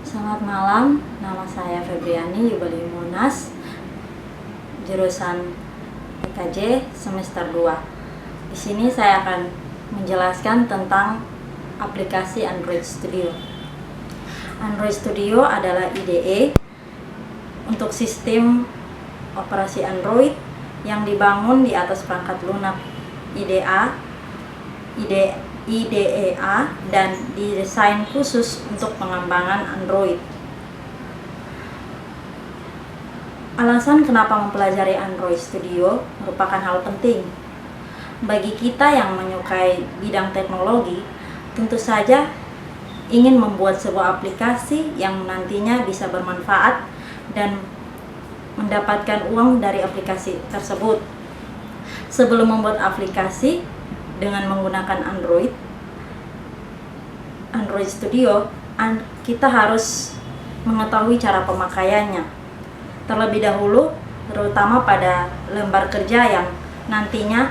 Selamat malam, nama saya Febriani Yubeli Munas, jurusan EKJ semester 2. Di sini saya akan menjelaskan tentang aplikasi Android Studio. Android Studio adalah IDE untuk sistem operasi Android yang dibangun di atas perangkat lunak IDEA dan didesain khusus untuk pengembangan Android. Alasan kenapa mempelajari Android Studio merupakan hal penting. Bagi kita yang menyukai bidang teknologi, tentu saja ingin membuat sebuah aplikasi yang nantinya bisa bermanfaat dan mendapatkan uang dari aplikasi tersebut. Sebelum membuat aplikasi dengan menggunakan Android Studio, kita harus mengetahui cara pemakaiannya terlebih dahulu, terutama pada lembar kerja yang nantinya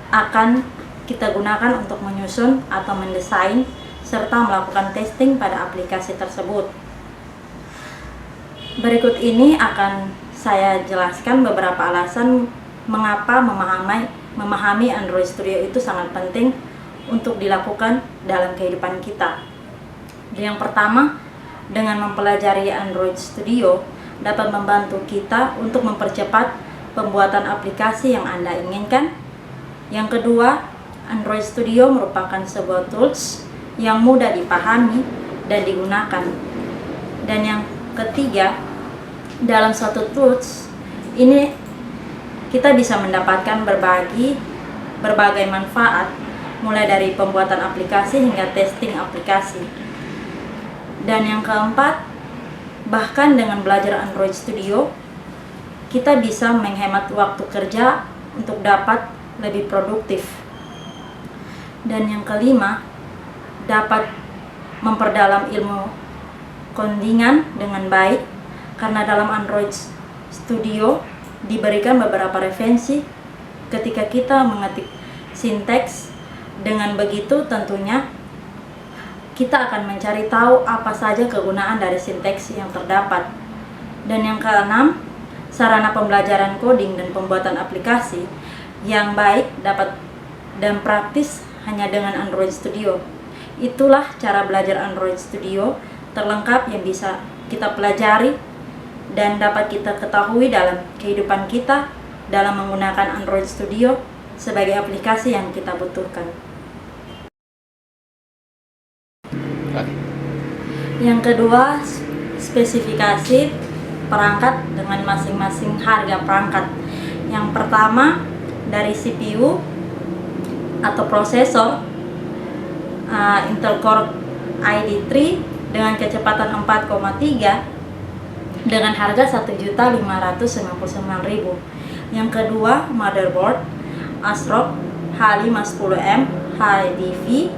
akan kita gunakan untuk menyusun atau mendesain serta melakukan testing pada aplikasi tersebut. Berikut ini akan saya jelaskan beberapa alasan mengapa memahami Android Studio itu sangat penting untuk dilakukan dalam kehidupan kita. Yang pertama, dengan mempelajari Android Studio dapat membantu kita untuk mempercepat pembuatan aplikasi yang Anda inginkan. Yang kedua, Android Studio merupakan sebuah tools yang mudah dipahami dan digunakan. Dan yang ketiga, dalam suatu tools ini kita bisa mendapatkan berbagai manfaat, mulai dari pembuatan aplikasi hingga testing aplikasi. Dan yang keempat, bahkan dengan belajar Android Studio, kita bisa menghemat waktu kerja untuk dapat lebih produktif. Dan yang kelima, dapat memperdalam ilmu codingan dengan baik, karena dalam Android Studio diberikan beberapa referensi ketika kita mengetik sinteks. Dengan begitu tentunya kita akan mencari tahu apa saja kegunaan dari sinteks yang terdapat. Dan yang keenam, sarana pembelajaran coding dan pembuatan aplikasi yang baik dapat dan praktis hanya dengan Android Studio. Itulah cara belajar Android Studio terlengkap yang bisa kita pelajari dan dapat kita ketahui dalam kehidupan kita dalam menggunakan Android Studio sebagai aplikasi yang kita butuhkan. Yang kedua, spesifikasi perangkat dengan masing-masing harga perangkat. Yang pertama, dari CPU atau prosesor Intel Core ID3 dengan kecepatan 4,3 dengan harga 1.599.000. Yang kedua, motherboard ASRock H510M HDV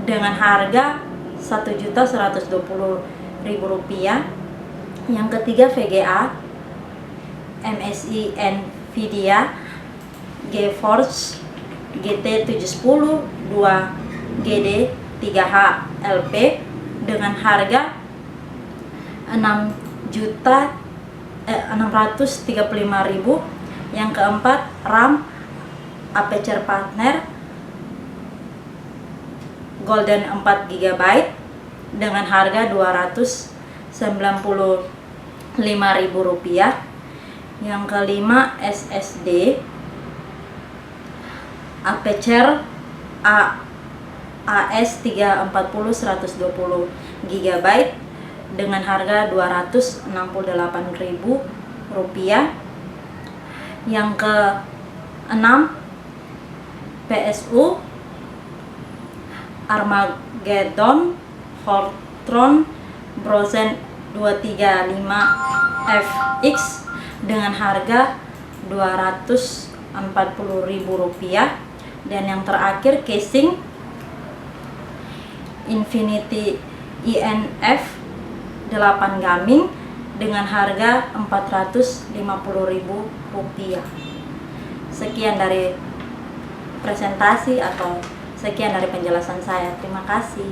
dengan harga Rp1.120.000. Yang ketiga, VGA MSI Nvidia GeForce GT 710 2GD 3H LP dengan harga Rp635.000. Yang keempat, RAM Aperture Partner Golden 4GB dengan harga Rp295.000. Yang kelima, SSD Aperture AS340 120GB dengan harga Rp268.000. Yang keenam, PSU Armageddon Fortron Brose 235FX dengan harga Rp240.000. Dan yang terakhir, casing Infinity INF 8 Gaming dengan harga Rp450.000. Sekian dari presentasi atau sekian dari penjelasan saya. Terima kasih.